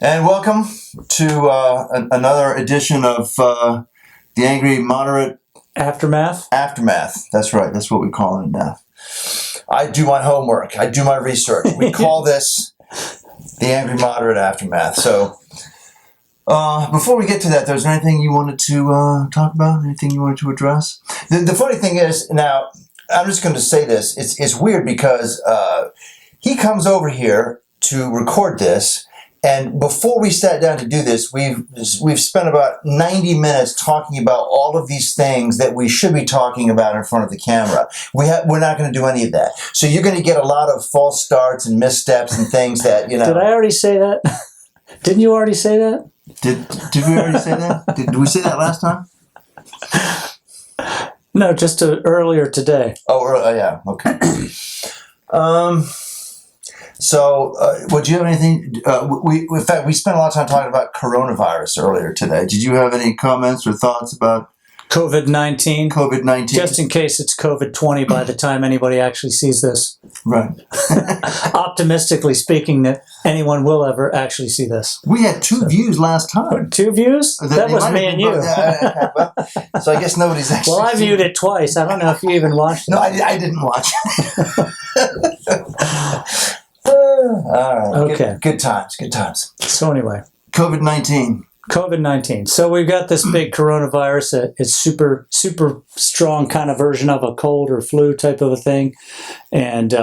And welcome to another edition of the Angry Moderate Aftermath. That's right. That's what we call it now. I do my homework. I do my research. We call this the Angry Moderate Aftermath. So before we get to that, there's anything you wanted to talk about? Anything you wanted to address? The funny thing is, now, I'm just going to say this. It's weird because he comes over here to record this. And before we sat down to do this, we've spent about 90 minutes talking about all of these things that we should be talking about in front of the camera. We're not going to do any of that. So you're going to get a lot of false starts and missteps and things that, you know. Did I already say that? Didn't you already say that? Did we already say that? Did we say that last time? No, just earlier today. Oh, yeah. Okay. So, would you have anything? In fact, we spent a lot of time talking about coronavirus earlier today. Did you have any comments or thoughts about COVID-19? COVID-19. Just in case it's COVID-20 by the time anybody actually sees this. Right. Optimistically speaking, that anyone will ever actually see this. We had 2 views last time. 2 views? That was me and you. Well, so I guess nobody's actually. Well, I viewed it twice. I don't know if you even watched it. No, I didn't watch it. All right. Okay. Good times. Good times. So anyway. COVID-19. So we've got this big coronavirus. It's super strong kind of version of a cold or flu type of a thing, and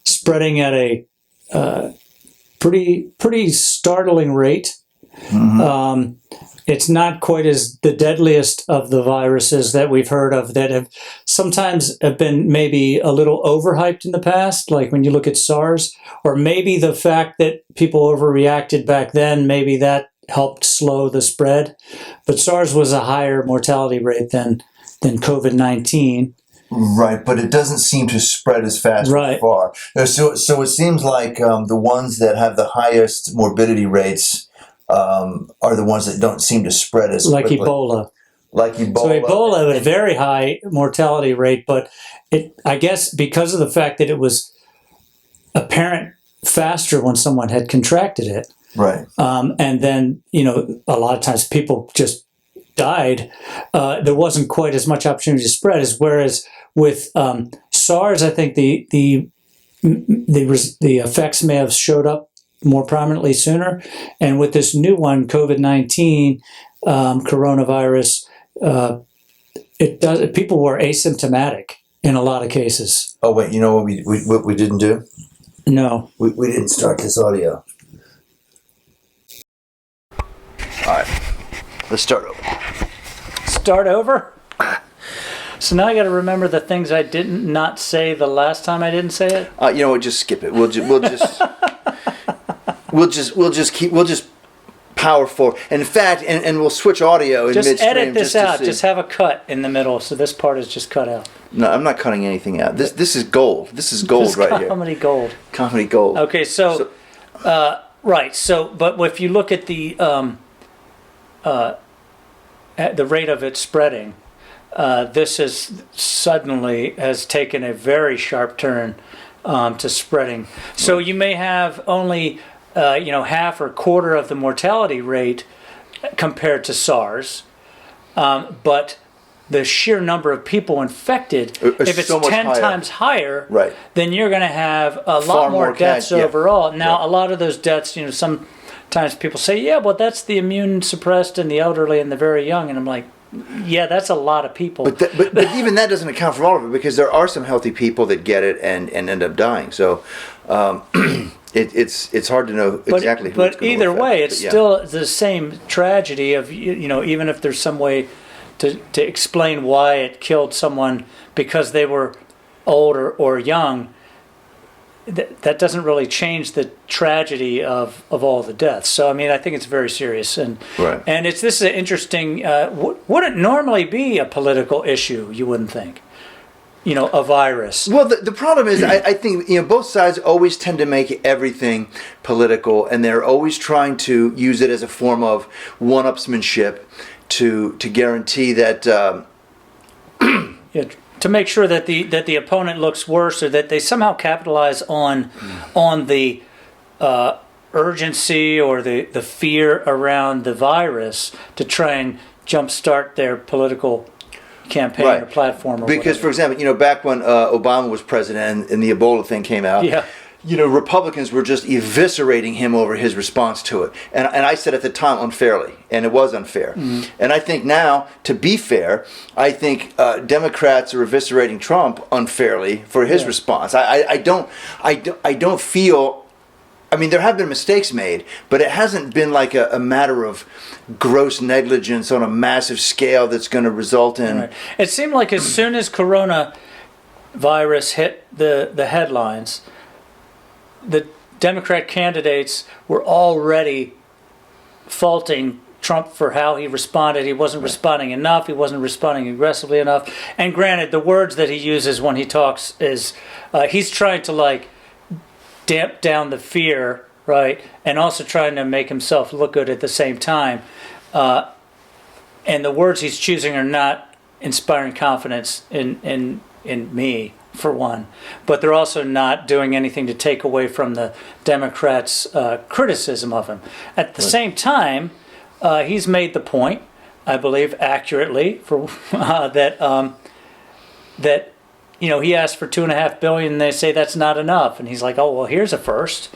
spreading at a pretty startling rate. Mm-hmm. It's not quite as the deadliest of the viruses that we've heard of that have sometimes been maybe a little overhyped in the past, like when you look at SARS, or maybe the fact that people overreacted back then, maybe that helped slow the spread. But SARS was a higher mortality rate than COVID-19. Right, but it doesn't seem to spread as fast right. or far. So it seems like the ones that have the highest morbidity rates are the ones that don't seem to spread as quickly. Ebola. Like Ebola. So Ebola had a very high mortality rate, but I guess because of the fact that it was apparent faster when someone had contracted it. Right. And then, a lot of times people just died. There wasn't quite as much opportunity to spread whereas with SARS, I think the effects may have showed up more prominently sooner. And with this new one, COVID-19, coronavirus, people were asymptomatic in a lot of cases. Oh, wait, you know what we didn't do? No. We didn't start this audio. All right, let's start over. Start over? So now I got to remember the things I didn't not say the last time I didn't say it. You know what? Just skip it. We'll just power forward. And in fact, and we'll switch audio in midstream. Just edit this out. Just have a cut in the middle, so this part is just cut out. No, I'm not cutting anything out. This is gold. This is gold right here. Comedy gold. Comedy gold. Okay, so right. So, but if you look at the rate of it spreading, this has suddenly taken a very sharp turn to spreading. So you may have only half or quarter of the mortality rate compared to SARS, but the sheer number of people infected, if it's so 10 times higher, right, then you're going to have a lot more deaths overall. Now, a lot of those deaths, sometimes people say, yeah, well, that's the immune suppressed and the elderly and the very young, and I'm like, yeah, that's a lot of people. But even that doesn't account for all of it, because there are some healthy people that get it and end up dying. So it's hard to know exactly who it's going to affect. But either way, it's still the same tragedy of, even if there's some way to explain why it killed someone because they were old or young, that doesn't really change the tragedy of all the deaths. So, I think it's very serious. And right. And this is an interesting, wouldn't normally be a political issue, you wouldn't think, a virus. Well, the problem is, I think, both sides always tend to make everything political, and they're always trying to use it as a form of one-upsmanship to guarantee that... to make sure that the opponent looks worse, or that they somehow capitalize on the urgency or the fear around the virus to try and jumpstart their political campaign Right. or platform. Or Because, for whatever. example, back when Obama was president and the Ebola thing came out, Yeah. Republicans were just eviscerating him over his response to it. And I said at the time unfairly, and it was unfair. And I think now, to be fair, I think Democrats are eviscerating Trump unfairly for his response. I don't feel. I mean, there have been mistakes made, but it hasn't been like a matter of gross negligence on a massive scale that's going to result in. Right. It seemed like as soon as coronavirus hit the headlines, the Democrat candidates were already faulting Trump for how he responded. He wasn't responding enough. He wasn't responding aggressively enough. And granted, the words that he uses when he talks is he's trying to damp down the fear, right, and also trying to make himself look good at the same time. And the words he's choosing are not inspiring confidence in me, for one, but they're also not doing anything to take away from the Democrats' criticism of him. At the same time, he's made the point, I believe accurately, for that he asked for $2.5 billion, and they say that's not enough, and he's like, "Oh well, here's a first.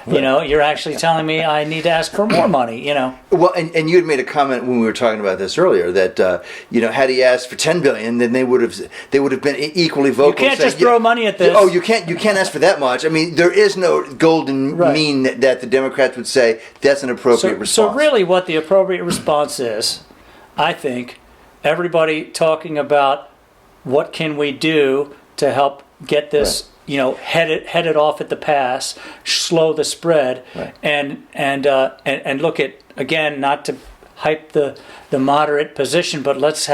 You're actually telling me I need to ask for more money." Well, and you had made a comment when we were talking about this earlier that had he asked for $10 billion, then they would have been equally vocal. You can't saying, just throw money at this. Oh, you can't ask for that much. I mean, there is no golden mean that the Democrats would say that's an appropriate response. So really, what the appropriate response is, I think, everybody talking about what can we do to help get this, headed off at the pass, slow the spread, and look at, again, not to hype the moderate position, but let's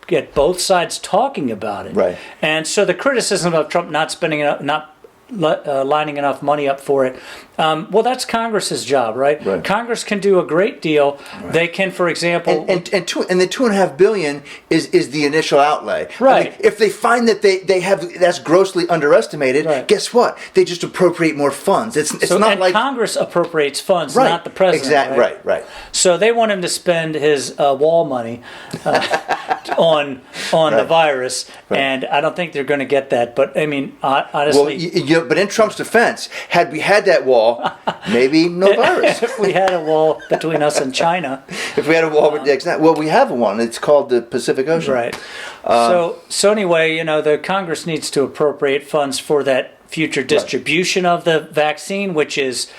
get both sides talking about it. Right. And so the criticism of Trump not spending enough, not lining enough money up for it. Well, that's Congress's job, right? Congress can do a great deal. Right. They can, for example, and the $2.5 billion is the initial outlay. Right. I mean, if they find that they have that's grossly underestimated, guess what? They just appropriate more funds. It's not like Congress appropriates funds, not the president. Exactly. Right. So they want him to spend his wall money on the virus, and I don't think they're going to get that. But I mean, honestly, but in Trump's defense, had we had that wall, maybe no virus. If we had a wall between us and China. If we had a wall, we have one. It's called the Pacific Ocean. Right. So anyway, the Congress needs to appropriate funds for that future distribution of the vaccine, which is,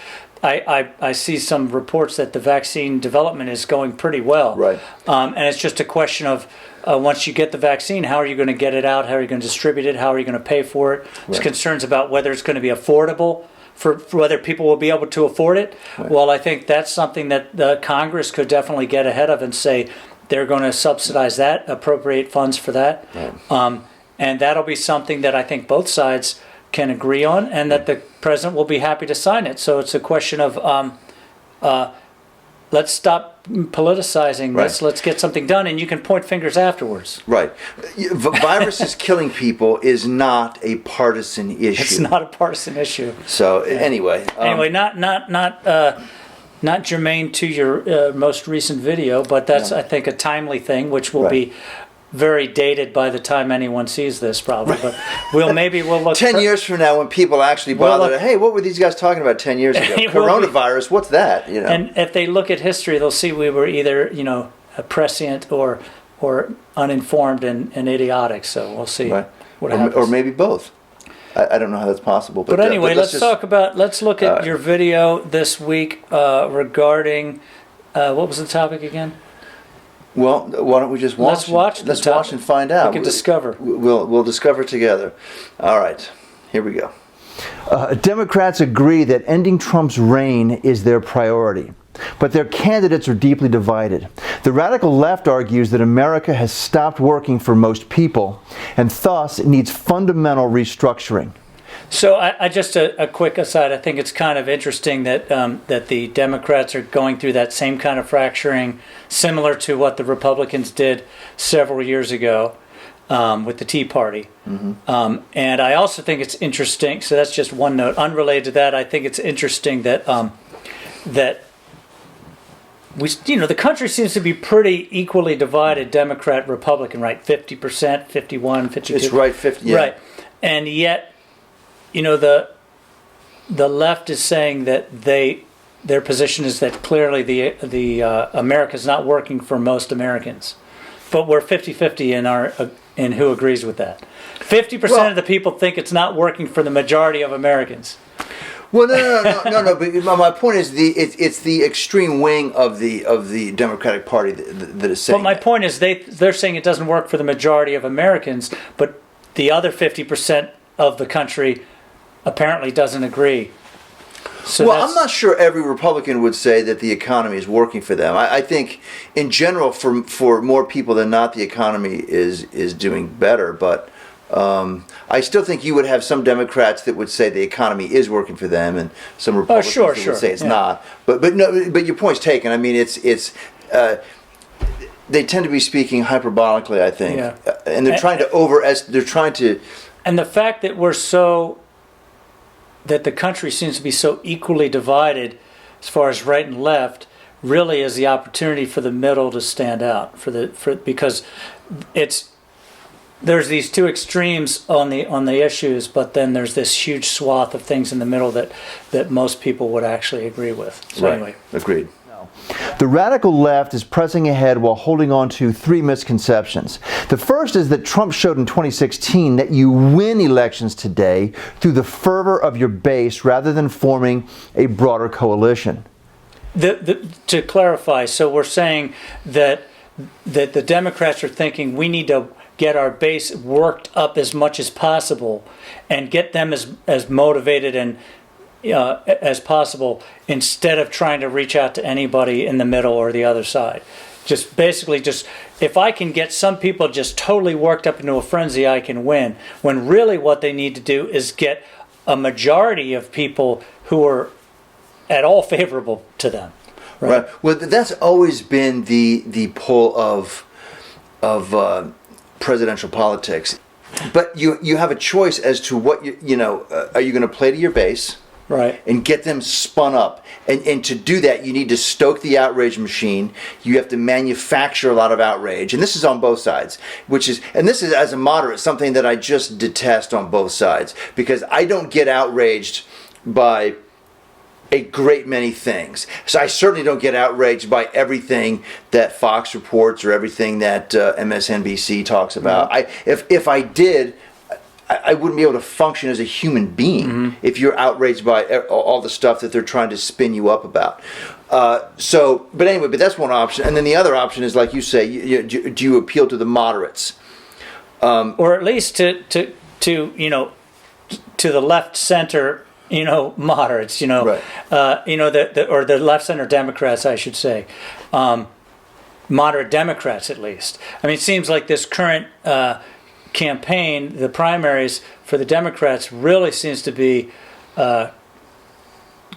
I see some reports that the vaccine development is going pretty well. Right. And it's just a question of once you get the vaccine, how are you going to get it out? How are you going to distribute it? How are you going to pay for it? There's concerns about whether it's going to be affordable, for whether people will be able to afford it. Right. Well, I think that's something that the Congress could definitely get ahead of and say they're going to subsidize that, appropriate funds for that. Right. And that'll be something that I think both sides can agree on, and that the president will be happy to sign it. So it's a question of let's stop politicizing this. Let's get something done, and you can point fingers afterwards. Right. Viruses killing people is not a partisan issue. It's not a partisan issue. So anyway, not germane to your most recent video, but that's I think a timely thing, which will be very dated by the time anyone sees this, probably. But we'll look 10 years from now when people actually bother. Hey, what were these guys talking about 10 years ago? Coronavirus. What's that? And if they look at history, they'll see we were either prescient or uninformed and idiotic. So we'll see what happens. Or maybe both. I don't know how that's possible. But anyway, let's look at your video this week regarding what was the topic again? Well, why don't we just watch? Let's watch and find out. We can discover. We'll discover together. All right, here we go. Democrats agree that ending Trump's reign is their priority, but their candidates are deeply divided. The radical left argues that America has stopped working for most people, and thus it needs fundamental restructuring. So I just a quick aside. I think it's kind of interesting that that the Democrats are going through that same kind of fracturing, similar to what the Republicans did several years ago with the Tea Party. Mm-hmm. And I also think it's interesting. So that's just one note. Unrelated to that, I think it's interesting that that the country seems to be pretty equally divided, Democrat, Republican, right? 50%, 51, 52. It's right, 50. Yeah. Right. And yet, the left is saying that their position is that clearly the America's not working for most Americans. But we're 50-50 in who agrees with that. 50% of the people think it's not working for the majority of Americans. Well, no. But my point is it's the extreme wing of the Democratic Party that is saying. But my point is they're saying it doesn't work for the majority of Americans, but the other 50% of the country apparently doesn't agree. So I'm not sure every Republican would say that the economy is working for them. I think, in general, for more people than not, the economy is doing better. But I still think you would have some Democrats that would say the economy is working for them, and some Republicans that would say it's not. But your point's taken. I mean, it's they tend to be speaking hyperbolically, I think, and they're trying to And the fact that that the country seems to be so equally divided as far as right and left really is the opportunity for the middle to stand out because there's these two extremes on the issues, but then there's this huge swath of things in the middle that most people would actually agree with. So anyway. Agreed. The radical left is pressing ahead while holding on to three misconceptions. The first is that Trump showed in 2016 that you win elections today through the fervor of your base rather than forming a broader coalition. To clarify, so we're saying that the Democrats are thinking we need to get our base worked up as much as possible and get them as motivated and as possible instead of trying to reach out to anybody in the middle or the other side. Just if I can get some people just totally worked up into a frenzy, I can win. When really what they need to do is get a majority of people who are at all favorable to them. Right. Well, that's always been the pull of presidential politics. But you have a choice as to what are you going to play to your base? Right. And get them spun up. And to do that, you need to stoke the outrage machine. You have to manufacture a lot of outrage. And this is on both sides, and this is, as a moderate, something that I just detest on both sides, because I don't get outraged by a great many things. So I certainly don't get outraged by everything that Fox reports or everything that MSNBC talks about. Mm-hmm. If I did, I wouldn't be able to function as a human being if you're outraged by all the stuff that they're trying to spin you up about. But that's one option. And then the other option is, like you say, do you appeal to the moderates? Or at least to the left center, moderates, Right. or the left center Democrats, I should say. Moderate Democrats, at least. I mean, it seems like this current campaign, the primaries for the Democrats, really seems to be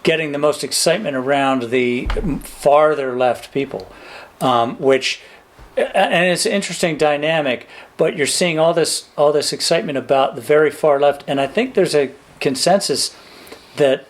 getting the most excitement around the farther left people, and it's an interesting dynamic. But you're seeing all this excitement about the very far left, and I think there's a consensus that,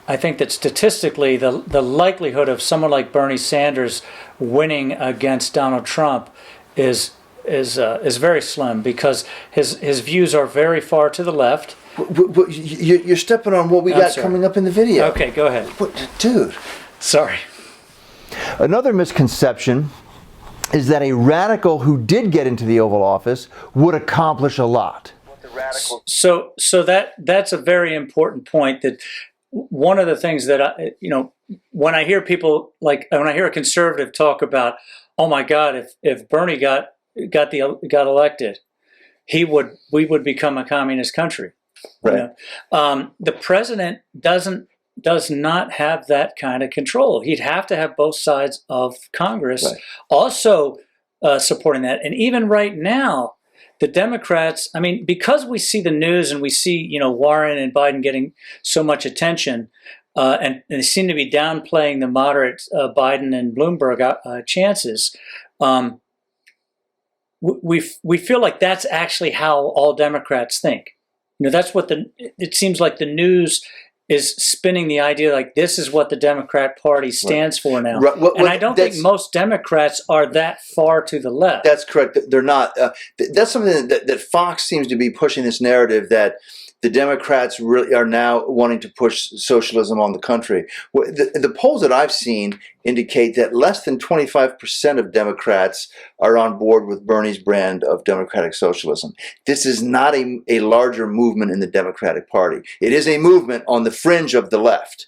I think that statistically, the likelihood of someone like Bernie Sanders winning against Donald Trump is very slim, because his views are very far to the left. You're stepping on what we got coming up in the video. Okay, go ahead. Dude. Sorry. Another misconception is that a radical who did get into the Oval Office would accomplish a lot. So that's a very important point. That one of the things that when I hear people when I hear a conservative talk about, oh my God, if Bernie got elected, we would become a communist country. Right. The president does not have that kind of control. He'd have to have both sides of Congress also supporting that. And even right now, the Democrats, I mean, because we see the news and we see, Warren and Biden getting so much attention, and they seem to be downplaying the moderate Biden and Bloomberg chances. We feel like that's actually how all Democrats think. That's what it seems like the news is spinning the idea like this is what the Democrat Party stands for now. Right. And I don't think most Democrats are that far to the left. That's correct. They're not. That's something that Fox seems to be pushing, this narrative that the Democrats really are now wanting to push socialism on the country. The polls that I've seen indicate that less than 25% of Democrats are on board with Bernie's brand of democratic socialism. This is not a larger movement in the Democratic Party. It is a movement on the fringe of the left.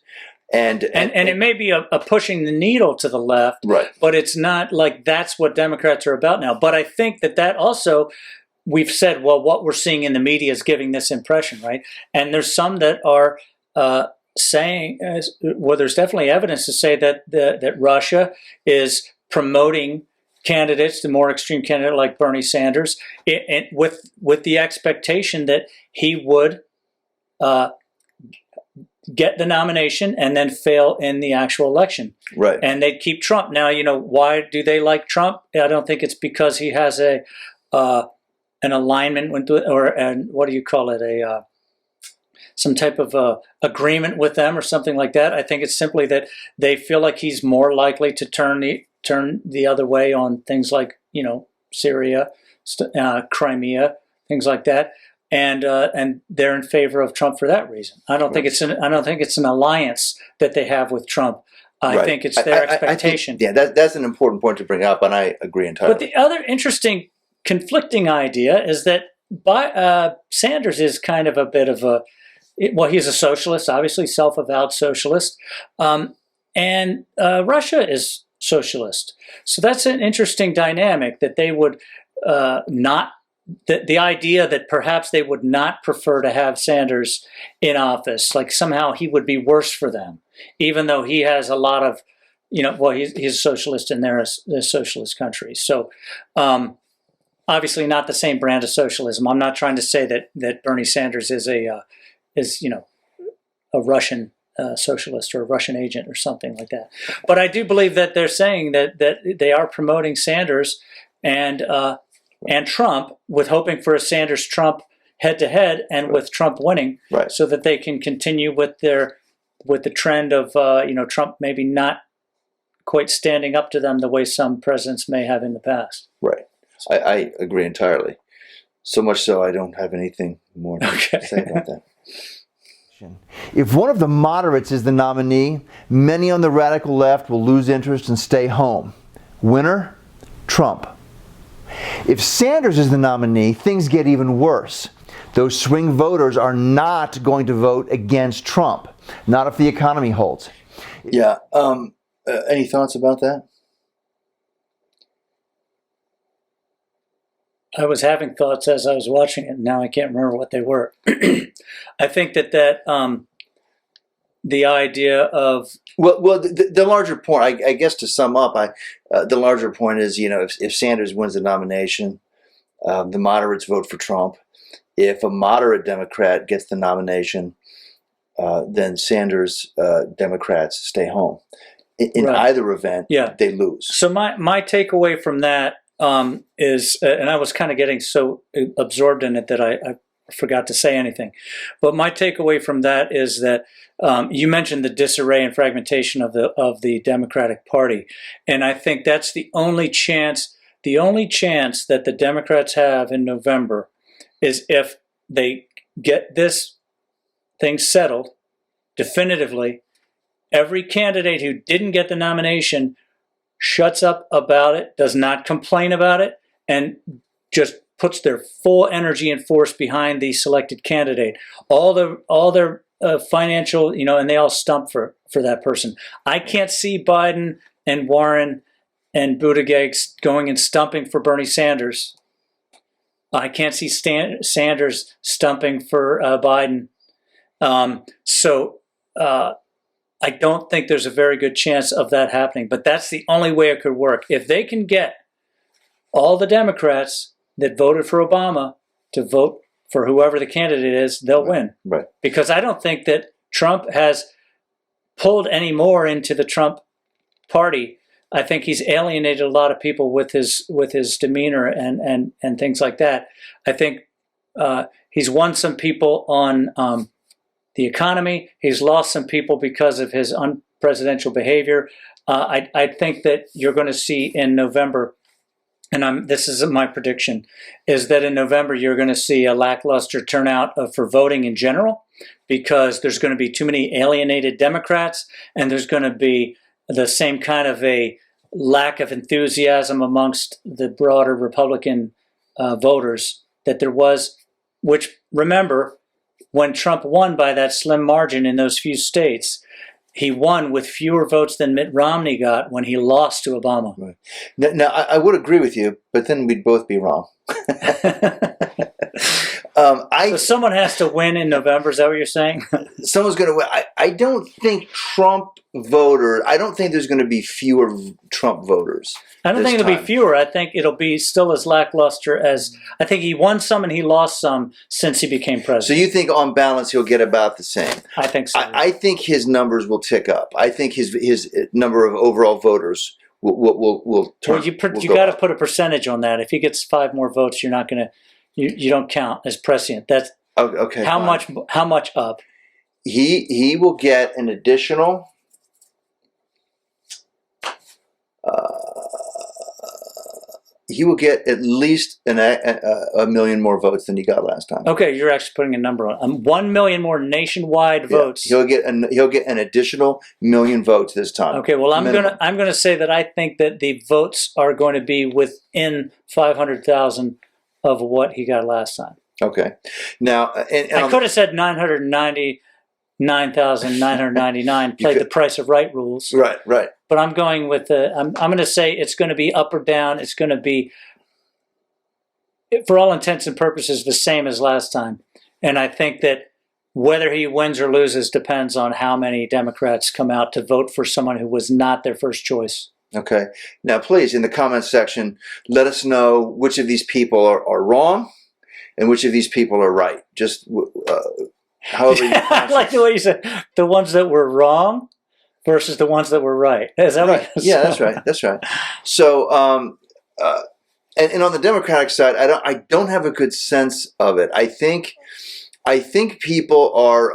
And it may be a pushing the needle to the left, right, but it's not like that's what Democrats are about now. But I think that also, we've said, well, what we're seeing in the media is giving this impression, right? And there's some that are saying, well, there's definitely evidence to say that Russia is promoting candidates, the more extreme candidate like Bernie Sanders, with the expectation that he would get the nomination and then fail in the actual election. Right. And they'd keep Trump. Now, why do they like Trump? I don't think it's because he has an alignment with, what do you call it? Some type of agreement with them or something like that. I think it's simply that they feel like he's more likely to turn the other way on things like, Syria, Crimea, things like that. And they're in favor of Trump for that reason. I don't think it's an alliance that they have with Trump. I think it's their expectation. That's an important point to bring up, and I agree entirely. But the other interesting conflicting idea is that Sanders is kind of a bit of he's a socialist, obviously self-avowed socialist, and Russia is socialist. So that's an interesting dynamic that they would not. The idea that perhaps they would not prefer to have Sanders in office, like somehow he would be worse for them, even though he has a lot of, he's a socialist and they're a socialist country. So obviously not the same brand of socialism. I'm not trying to say that Bernie Sanders is a Russian socialist or a Russian agent or something like that. But I do believe that they're saying that they are promoting Sanders and Trump, with hoping for a Sanders-Trump head-to-head, and with Trump winning, so that they can continue with the trend of Trump maybe not quite standing up to them the way some presidents may have in the past. Right, I agree entirely. So much so, I don't have anything more to say about that. If one of the moderates is the nominee, many on the radical left will lose interest and stay home. Winner? Trump. If Sanders is the nominee, things get even worse. Those swing voters are not going to vote against Trump, not if the economy holds. Yeah. Any thoughts about that? I was having thoughts as I was watching it. Now I can't remember what they were. I think that the idea of the larger point, I guess, to sum up, the larger point is, if Sanders wins the nomination, the moderates vote for Trump. If a moderate Democrat gets the nomination, then Sanders Democrats stay home. In either event, they lose. So my takeaway from that is, and I was kind of getting so absorbed in it that I forgot to say anything. But my takeaway from that is that you mentioned the disarray and fragmentation of the Democratic Party, and I think that's the only chance that the Democrats have in November is if they get this thing settled definitively. Every candidate who didn't get the nomination shuts up about it, does not complain about it, and just puts their full energy and force behind the selected candidate. All their financial, and they all stump for that person. I can't see Biden and Warren and Buttigieg going and stumping for Bernie Sanders. I can't see Sanders stumping for Biden. I don't think there's a very good chance of that happening, but that's the only way it could work. If they can get all the Democrats that voted for Obama to vote for whoever the candidate is, they'll win. Right. Because I don't think that Trump has pulled any more into the Trump party. I think he's alienated a lot of people with his demeanor and things like that. I think he's won some people on the economy. He's lost some people because of his unpresidential behavior. I think that you're going to see in November, and this is my prediction, is that in November you're going to see a lackluster turnout for voting in general, because there's going to be too many alienated Democrats, and there's going to be the same kind of a lack of enthusiasm amongst the broader Republican voters that there was, which, remember, when Trump won by that slim margin in those few states, he won with fewer votes than Mitt Romney got when he lost to Obama. Right. Now, I would agree with you, but then we'd both be wrong. So someone has to win in November, is that what you're saying? Someone's going to win. I don't think I don't think there's going to be fewer Trump voters. I don't think it'll be fewer. I think it'll be still as lackluster as, I think he won some and he lost some since he became president. So you think on balance he'll get about the same? I think so. I think his numbers will tick up. I think his number of overall voters will turn. Well, you got to put a percentage on that. If he gets 5 more votes, you're not going to, you don't count as prescient. That's okay. How much up? He will get an additional. He will get at least a million more votes than he got last time. Okay, you're actually putting a number on 1 million more nationwide votes. He'll get an additional million votes this time. Okay, well I'm gonna say that I think that the votes are going to be within 500,000 of what he got last time. Okay, now I could have said 999,999. Played the Price of Right rules. Right. But I'm going with I'm going to say it's going to be up or down. It's going to be, for all intents and purposes, the same as last time. And I think that whether he wins or loses depends on how many Democrats come out to vote for someone who was not their first choice. Okay. Now, please, in the comments section, let us know which of these people are wrong and which of these people are right. Just however you I like the way you said the ones that were wrong versus the ones that were right. Is that right? Yeah, that's right. So, and on the Democratic side, I don't have a good sense of it. I think people are.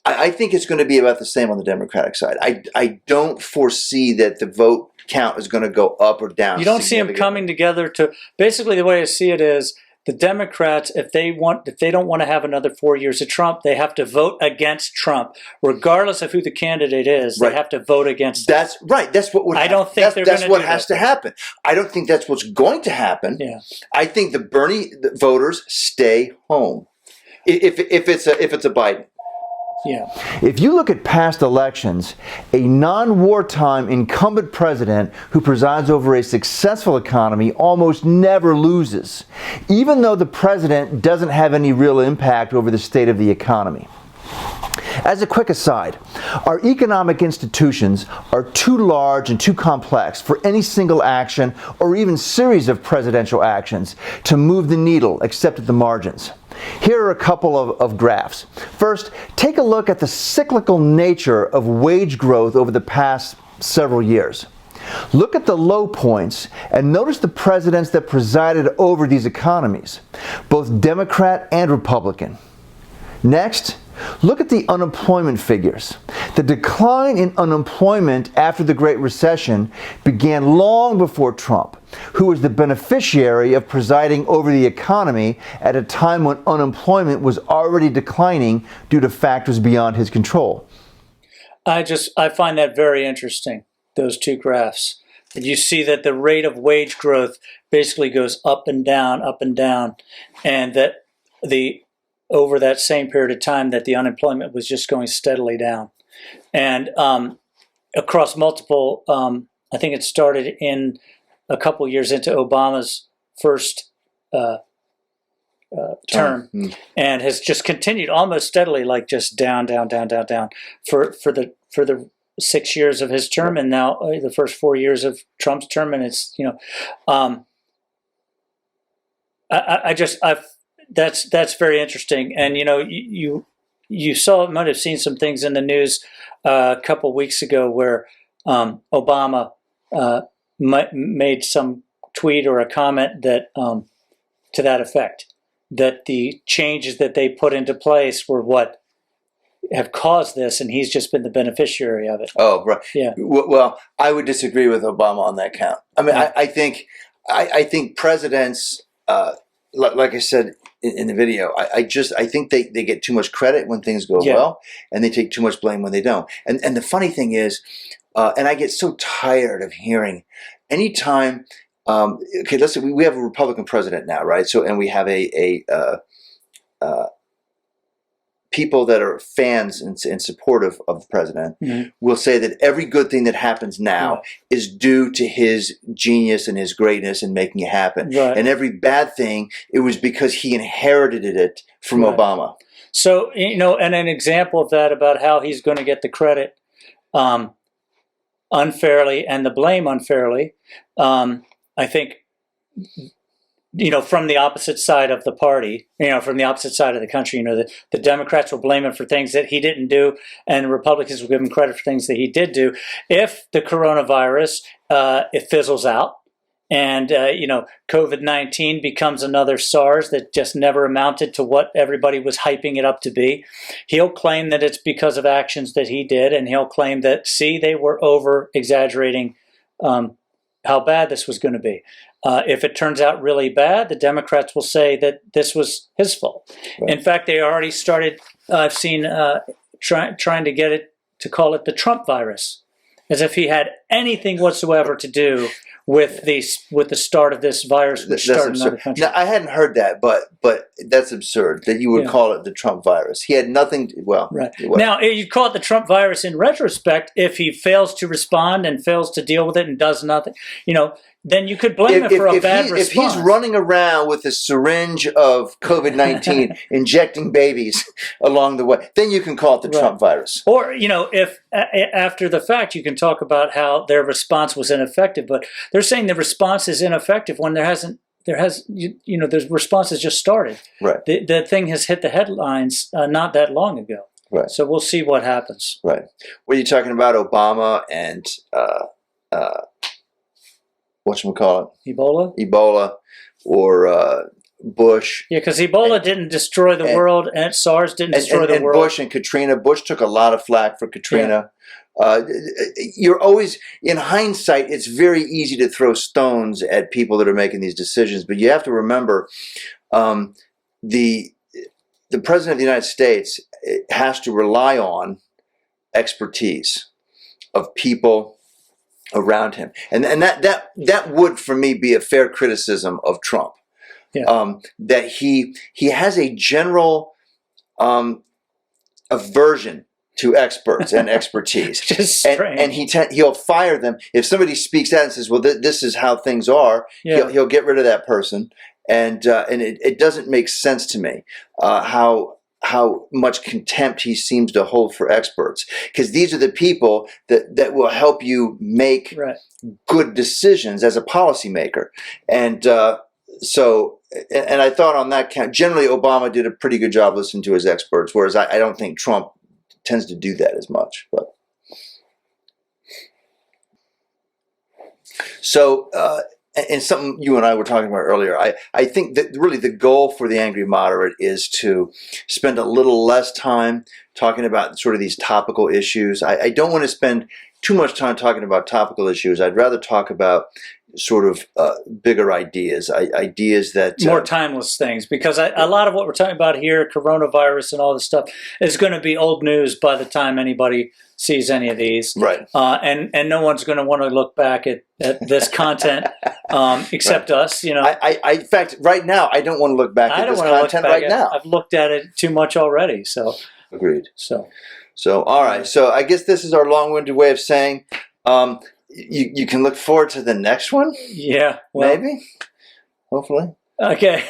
I think it's going to be about the same on the Democratic side. I don't foresee that the vote count is going to go up or down. You don't see them coming together to. Basically, the way I see it is, the Democrats, if they don't want to have another 4 years of Trump, they have to vote against Trump, regardless of who the candidate is. Right. They have to vote against. That's right. That's what would. I don't think they're going to do that. That's what has to happen. I don't think that's what's going to happen. Yeah. I think the Bernie voters stay home. If it's a Biden. Yeah. If you look at past elections, a non-wartime incumbent president who presides over a successful economy almost never loses, even though the president doesn't have any real impact over the state of the economy. As a quick aside, our economic institutions are too large and too complex for any single action or even series of presidential actions to move the needle except at the margins. Here are a couple of graphs. First, take a look at the cyclical nature of wage growth over the past several years. Look at the low points and notice the presidents that presided over these economies, both Democrat and Republican. Next, look at the unemployment figures. The decline in unemployment after the Great Recession began long before Trump, who was the beneficiary of presiding over the economy at a time when unemployment was already declining due to factors beyond his control. I find that very interesting, those two graphs. And you see that the rate of wage growth basically goes up and down, and that over that same period of time that the unemployment was just going steadily down. And across multiple, I think it started in a couple years into Obama's first term, and has just continued almost steadily, like just down for the 6 years of his term, and now the first 4 years of Trump's term, and it's that's very interesting. And you might have seen some things in the news a couple weeks ago where Obama made some tweet or a comment that to that effect, that the changes that they put into place were what have caused this, and he's just been the beneficiary of it. Oh, right. Yeah. Well, I would disagree with Obama on that count. I mean, I think presidents, like I said in the video, I think they get too much credit when things go well, and they take too much blame when they don't. And the funny thing is, and I get so tired of hearing anytime. Okay, listen, we have a Republican president now, right? So, and we have people that are fans and supportive of the president will say that every good thing that happens now is due to his genius and his greatness in making it happen. Right. And every bad thing, it was because he inherited it from Obama. So, and an example of that about how he's going to get the credit unfairly and the blame unfairly, I think, from the opposite side of the party, from the opposite side of the country, the Democrats will blame him for things that he didn't do, and the Republicans will give him credit for things that he did do. If the coronavirus, it fizzles out, and, COVID-19 becomes another SARS that just never amounted to what everybody was hyping it up to be, he'll claim that it's because of actions that he did, and he'll claim that, see, they were over-exaggerating how bad this was going to be. If it turns out really bad, the Democrats will say that this was his fault. Right. In fact, they already started, I've seen, trying to get it to call it the Trump virus, as if he had anything whatsoever to do with the start of this virus, which started in another country. Now, I hadn't heard that, but that's absurd that you would call it the Trump virus. He had nothing to, right. Now, you call it the Trump virus in retrospect if he fails to respond and fails to deal with it and does nothing, then you could blame him for a bad response. If he's running around with a syringe of COVID-19 injecting babies along the way, then you can call it the Trump virus. Or, if after the fact you can talk about how their response was ineffective, but they're saying the response is ineffective when the response has just started. Right. The thing has hit the headlines not that long ago. Right. So we'll see what happens. Right. What are you talking about, Obama and whatchamacallit? Ebola or Bush. Yeah, because Ebola didn't destroy the world, and SARS didn't destroy the world. And Bush and Katrina. Bush took a lot of flack for Katrina. You're always, in hindsight, it's very easy to throw stones at people that are making these decisions, but you have to remember the President of the United States has to rely on expertise of people around him, and that would, for me, be a fair criticism of Trump. Yeah. That he has a general aversion to experts and expertise, just strange. And he'll fire them if somebody speaks out and says, "Well, this is how things are." Yeah. He'll get rid of that person, and it doesn't make sense to me how much contempt he seems to hold for experts, because these are the people that will help you make good decisions as a policymaker. And and I thought on that count, generally Obama did a pretty good job listening to his experts, whereas I don't think Trump tends to do that as much. But so. And something you and I were talking about earlier, I think that really the goal for the Angry Moderate is to spend a little less time talking about sort of these topical issues. I don't want to spend too much time talking about topical issues. I'd rather talk about sort of bigger ideas that... more timeless things, because a lot of what we're talking about here, coronavirus and all this stuff, is going to be old news by the time anybody sees any of these. Right. And no one's going to want to look back at this content except us, in fact, right now, I don't want to look back at this content right now. I've looked at it too much already, so... Agreed. So, all right. So I guess this is our long-winded way of saying... You can look forward to the next one? Yeah. Well, maybe? Hopefully. Okay.